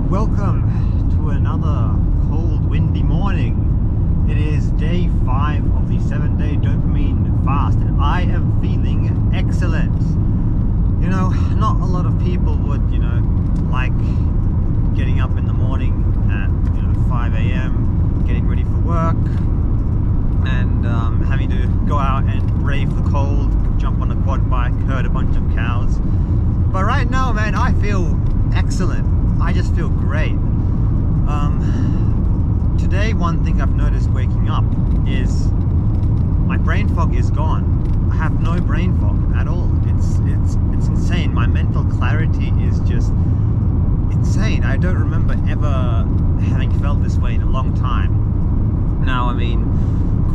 Welcome to another cold, windy morning. It is day 5 of the 7-day dopamine fast, and I am feeling excellent. You know, not a lot of people would, like getting up in the morning at 5 a.m, getting ready for work, and having to go out and brave the cold, jump on a quad bike, herd a bunch of cows. But right now, man, I feel excellent. I just feel great. Today, one thing I've noticed waking up is my brain fog is gone. I have no brain fog at all. It's insane. My mental clarity is just insane. I don't remember ever having felt this way in a long time. Now, I mean,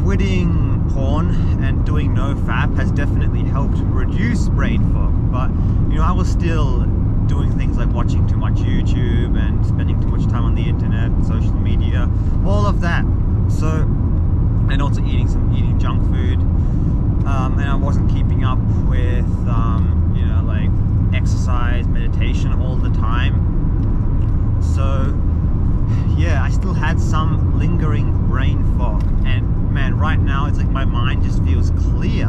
quitting porn and doing no fap has definitely helped reduce brain fog, but I was still doing things like watching too much YouTube and spending too much time on the internet, social media, all of that. So, and also eating junk food, and I wasn't keeping up with like exercise, meditation all the time. So yeah, I still had some lingering brain fog, and man, right now it's like my mind just feels clear.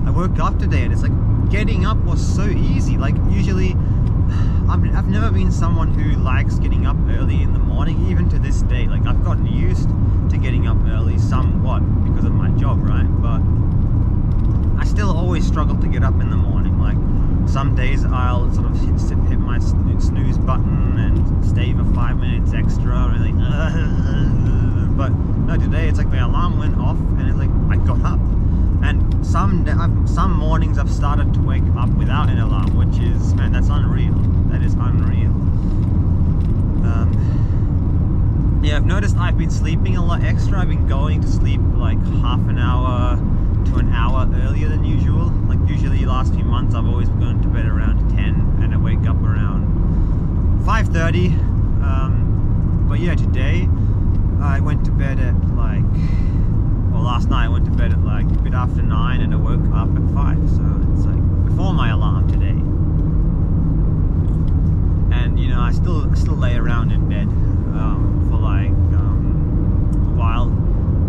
I woke up today and it's like getting up was so easy. Like usually I've never been someone who likes getting up early in the morning, even to this day. Like I've gotten used to getting up early somewhat because of my job, right? But I still always struggle to get up in the morning. Like some days I'll sort of hit my snooze button and stay for 5 minutes extra, and like, but no, today it's like my alarm went off and it's like I got up. And some mornings I've started to wake up without an alarm, which is, man, that's unreal. That is unreal. Yeah, I've noticed I've been sleeping a lot extra. I've been going to sleep like half an hour to an hour earlier than usual. Like usually last few months I've always gone to bed around 10 and I wake up around 5:30. But yeah, today I went to bed at like, well, last night I went to bed at like a bit after 9 and I woke up at 5, so it's like before my alarm today. And I still lay around in bed for like a while,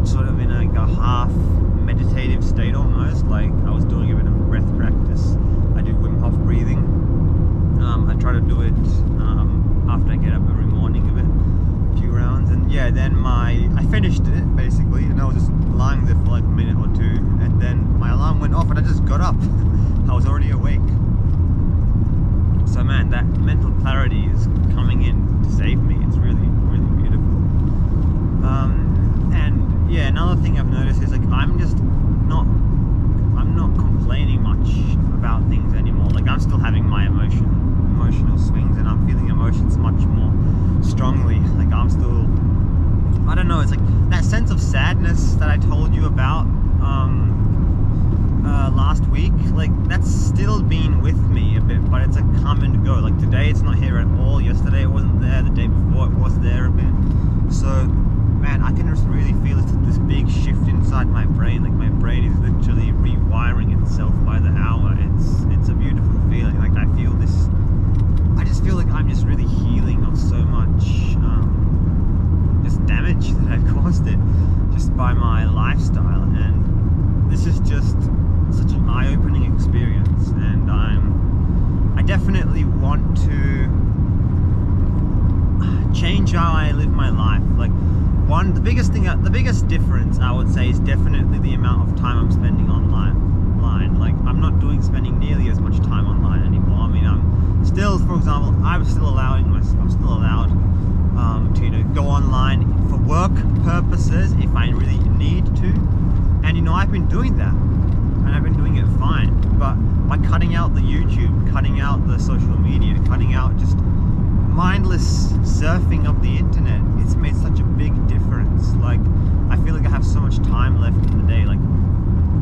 sort of in like a half meditative state almost. Like I was doing a bit of breath practice. I do Wim Hof breathing. I try to do it after I get up every morning, a few rounds, and yeah, then I finished it basically, and I was just lying there for like a minute or two, and then my alarm went off and I just got up. I was already awake. So man, that mental clarity is coming in to save me. It's really, really beautiful. And yeah, another thing I've noticed is like I'm not complaining much about things anymore. Like I'm still having my emotional swings, and I'm feeling emotions much more strongly. Like I'm still, I don't know, it's like that sense of sadness that I told you about last week, like that's still been with me a bit, but it's like come and go. Like today it's not here at all, yesterday it wasn't there, the day before it was there a bit. So man, I can just really feel this big shift inside my brain. Like my brain is literally rewiring itself by the hour. It's a beautiful feeling. Like I just feel like I'm just really healing of so much just damage that I've caused it just by my lifestyle, and this is just such an eye-opening experience. And I definitely want to change how I live my life. Like the biggest difference I would say is definitely the amount of time I'm spending online. Like I'm not spending nearly as much time online anymore. I mean, I'm still, for example, I'm still allowed to go online for work purposes if I really need to, and I've been doing that, and I've been doing it fine. But by cutting out the YouTube, cutting out the social media, cutting out just mindless surfing of the internet, it's made such a big difference. Like I feel like I have so much time left in the day. Like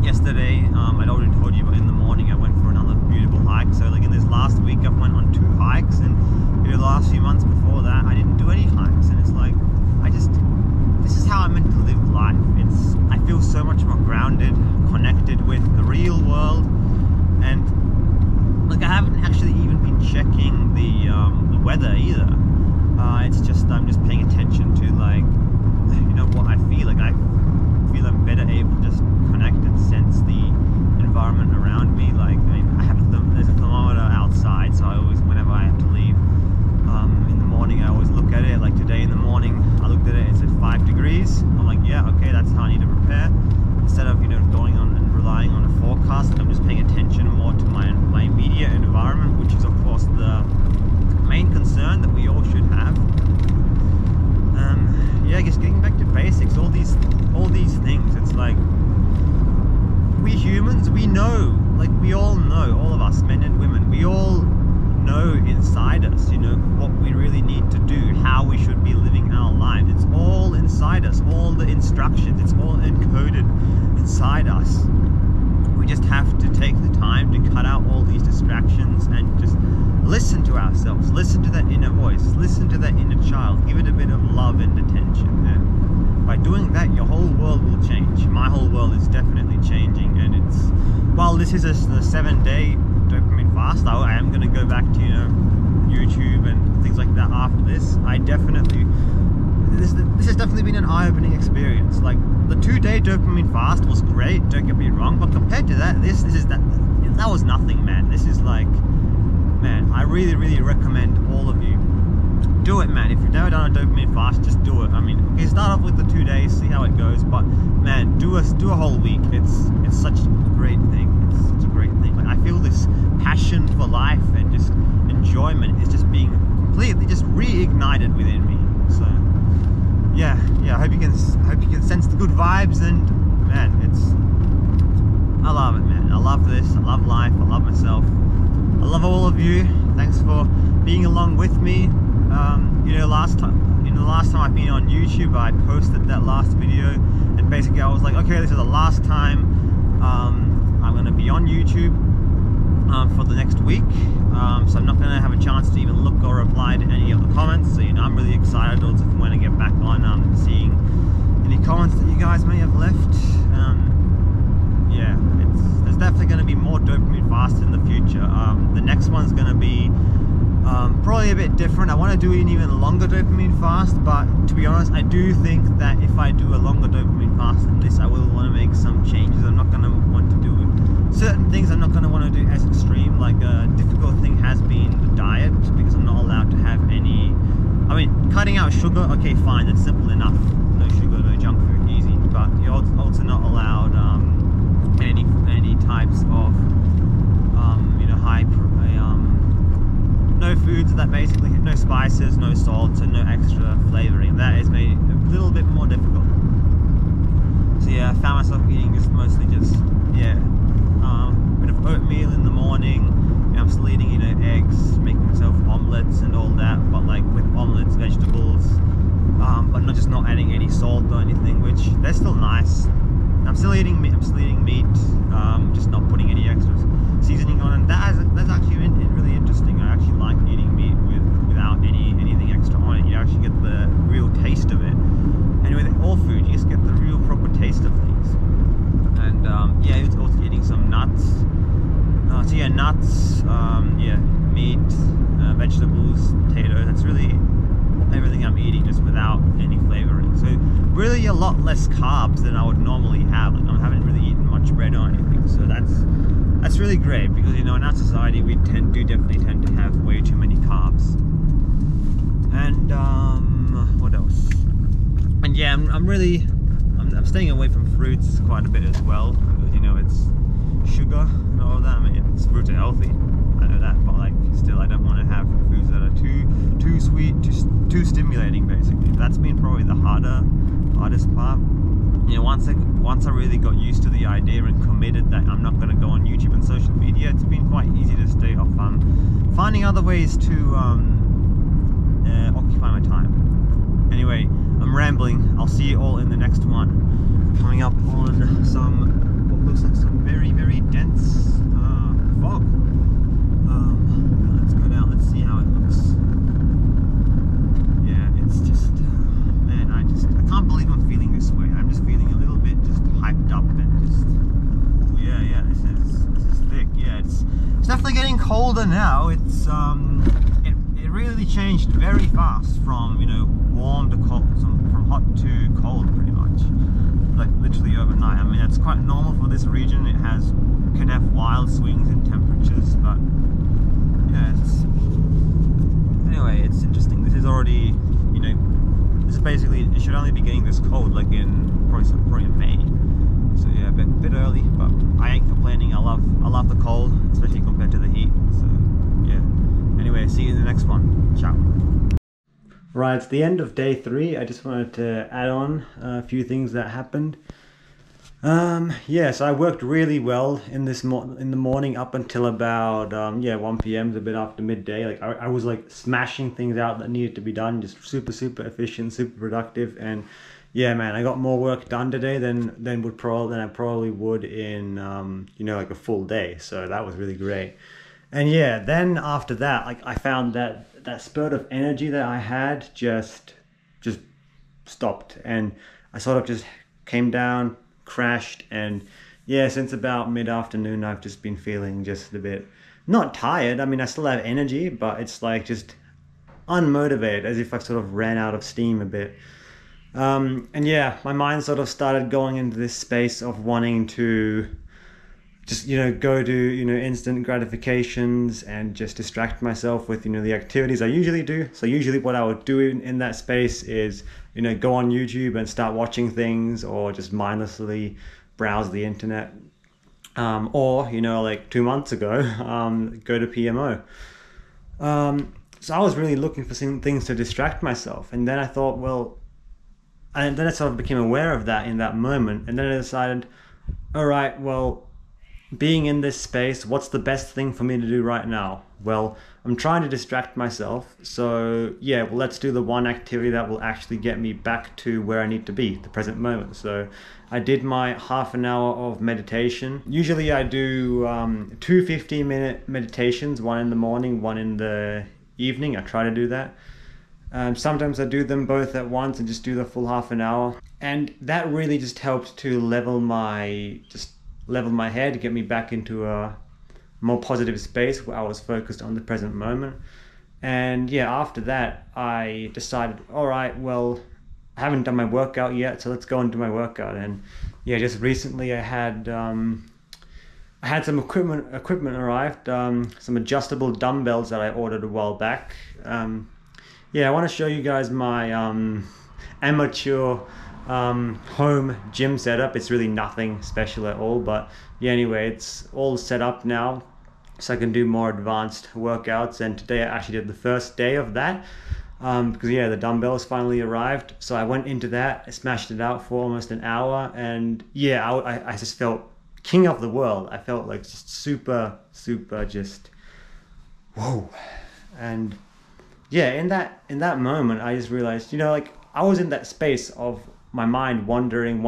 yesterday, I'd already told you, but in the morning I went for another beautiful hike. So like in this last week I've went on 2 hikes, and the last few months before that I didn't do any hikes, and it's like this is how I'm meant to live life. I feel so much more grounded, connected with the real world, and like I haven't actually even been checking the weather either. It's just I'm just paying attention to, like, you know, what I feel like. I feel I'm better able to just connect and sense the environment around me. Like, I mean, there's a thermometer outside, so I always, whenever I have to leave in the morning, I always look at it. Like today in the morning, I looked at it, it said 5 degrees. I'm like, yeah, okay, that's how I need to prepare. Instead of, you know, going on and relying on a forecast, I'm just paying attention more to my immediate environment, which is of course the main concern that we all should have. Yeah, just getting back to basics, all these things. It's like, we humans, we know, like, we all know, all of us, men and women, we all know inside us, you know, what we really need to do, how we should be living our lives. It's all inside us, all the instructions, it's all encoded inside us. We just have to take the time to cut out all these distractions and just listen to ourselves, listen to that inner voice, listen to that inner child, give it a bit of love and attention. And by doing that, your whole world will change. My whole world is definitely changing, and it's, while this is a 7-day dopamine fast, I am going to go back to, you know, YouTube and things like that after this. This has definitely been an eye-opening experience. Like, the 2-day dopamine fast was great, don't get me wrong, but compared to that, that was nothing, man. This is like, man, I really recommend all of you do it, man. If you've never done a dopamine fast, just do it. I mean, okay, start off with the 2 days, see how it goes, but man, do a whole week. It's such a great thing. It's such a great thing. Like, I feel this passion for life and just enjoyment is just being completely just reignited within me. So yeah, I hope you can sense the good vibes, and man, I love it, man. I love this. I love life. I love myself. I love all of you. Thanks for being along with me. You know, the last time I've been on YouTube, I posted that last video, and basically I was like, okay, this is the last time I'm going to be on YouTube for the next week. So I'm not going to have a chance to even look or reply to any of the comments. So, you know, I'm really excited also for when I get back on seeing any comments that you guys may have left. Yeah, there's definitely going to be more dopamine fasts in the future. The next one's going to be probably a bit different. I want to do an even longer dopamine fast, but to be honest, I do think that if I do a longer dopamine fast than this, I will want to make some changes. I'm not going to want to do certain things. I'm not going to want to do as extreme. Like, a difficult thing has been the diet, because I'm not allowed to have any, I mean, cutting out sugar, okay, fine, that's simple enough. No sugar, no junk food, easy. But you're also not allowed any types of you know, no foods that basically, no spices, no salts, and no extra flavoring. That is made a little bit more difficult. So yeah, I found myself eating mostly just a bit of oatmeal in the morning. And I'm still eating, you know, eggs, making myself omelets and all that, but like with omelets, vegetables, but not adding any salt or anything, which they're still nice. I'm still eating meat, just not putting any extra seasoning on, and that's actually really interesting. I actually like eating meat without anything extra on it. You actually get the real taste of it. And with all food, you just get the real proper taste of things. And yeah, it's also eating some nuts. So yeah, nuts, yeah, meat, vegetables, potatoes. That's really everything I'm eating, just without any flavoring. So really a lot less carbs than I would normally have. Like, I haven't really eaten much bread or anything. So that's really great, because, you know, in our society we definitely tend to have way too many carbs. And what else? And yeah, I'm staying away from fruits quite a bit as well, because, you know, it's sugar and all of that. I mean, fruits are healthy, I know that, but like, still, I don't want to have foods that are too sweet, too stimulating, basically. That's been probably the hardest part. You know, once I really got used to the idea and committed that I'm not going to go on YouTube and social media, it's been quite easy to stay off. Finding other ways to occupy my time. Anyway, I'm rambling. I'll see you all in the next one. Coming up on what looks like some very, very dense fog. Let's go down. Let's see how it looks. Yeah, it's just, man, I can't believe I'm feeling this way. I'm just feeling a little bit just hyped up and just, ooh, yeah, this is thick. Yeah, it's definitely getting colder now. It's it really changed very fast from, you know, warm to cold, from hot to cold pretty much, like literally overnight. I mean, it's quite normal for this region. It can have wild swings in temperatures, but yeah, anyway, it's interesting. This is already, you know, this is basically, it should only be getting this cold like in probably in May. So yeah, a bit early, but I ain't complaining. I love the cold, especially compared to the heat. So yeah. Anyway, see you in the next one. Ciao. Right, it's the end of day 3. I just wanted to add on a few things that happened. Yeah, so I worked really well in the morning up until about 1 p.m. a bit after midday. Like I was like smashing things out that needed to be done, just super efficient, super productive, and yeah, man, I got more work done today than I probably would in you know, like a full day. So that was really great. And yeah, then after that, like I found that spurt of energy that I had just stopped, and I sort of just came down, crashed, and yeah, since about mid-afternoon I've just been feeling just a bit, not tired. I mean, I still have energy, but it's like just unmotivated, as if I sort of ran out of steam a bit. And yeah, my mind sort of started going into this space of wanting to just, you know, go to, you know, instant gratifications and just distract myself with, you know, the activities I usually do. So usually what I would do in that space is, you know, go on YouTube and start watching things, or just mindlessly browse the internet. Or, you know, like 2 months ago, go to PMO. So I was really looking for some things to distract myself. And then I thought, well, and then I sort of became aware of that in that moment. And then I decided, all right, well, being in this space, what's the best thing for me to do right now? Well, I'm trying to distract myself. So yeah, well, let's do the one activity that will actually get me back to where I need to be, the present moment. So I did my half an hour of meditation. Usually I do 2 15-minute meditations, one in the morning, one in the evening. I try to do that. Sometimes I do them both at once and just do the full half an hour. And that really just helped to level my head, get me back into a more positive space where I was focused on the present moment. And yeah, after that, I decided, all right, well, I haven't done my workout yet, so let's go and do my workout. And yeah, just recently I had some equipment arrived, some adjustable dumbbells that I ordered a while back. Yeah, I want to show you guys my amateur home gym setup. It's really nothing special at all, but yeah, anyway, it's all set up now so I can do more advanced workouts. And today I actually did the first day of that, because yeah, the dumbbells finally arrived. So I went into that, I smashed it out for almost an hour, and yeah, I just felt king of the world. I felt like just super just whoa. And yeah, in that moment I just realized, you know, like I was in that space of my mind wandering,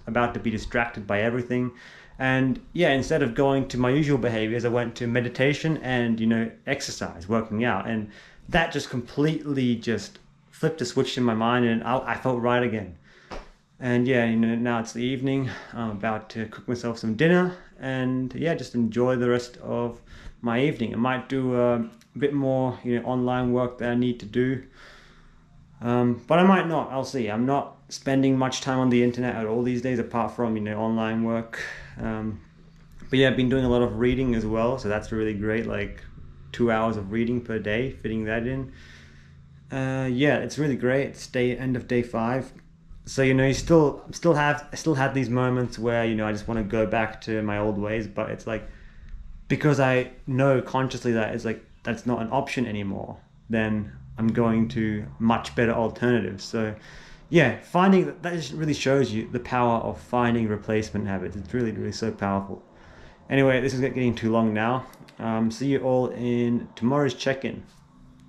about to be distracted by everything. And yeah, instead of going to my usual behaviors, I went to meditation and, you know, exercise, working out. And that just completely just flipped a switch in my mind, and I felt right again. And yeah, you know, now it's the evening. I'm about to cook myself some dinner and yeah, just enjoy the rest of my evening. I might do a bit more, you know, online work that I need to do. But I might not, I'll see. I'm not spending much time on the internet at all these days, apart from, you know, online work. But yeah, I've been doing a lot of reading as well, so that's really great, like 2 hours of reading per day, fitting that in. Yeah, it's really great. It's end of day 5. So, you know, I still have these moments where, you know, I just want to go back to my old ways, but it's like, because I know consciously that it's like, that's not an option anymore, then I'm going to much better alternatives. So yeah, that just really shows you the power of finding replacement habits. It's really so powerful. Anyway, this is getting too long now. See you all in tomorrow's check-in.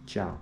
Ciao.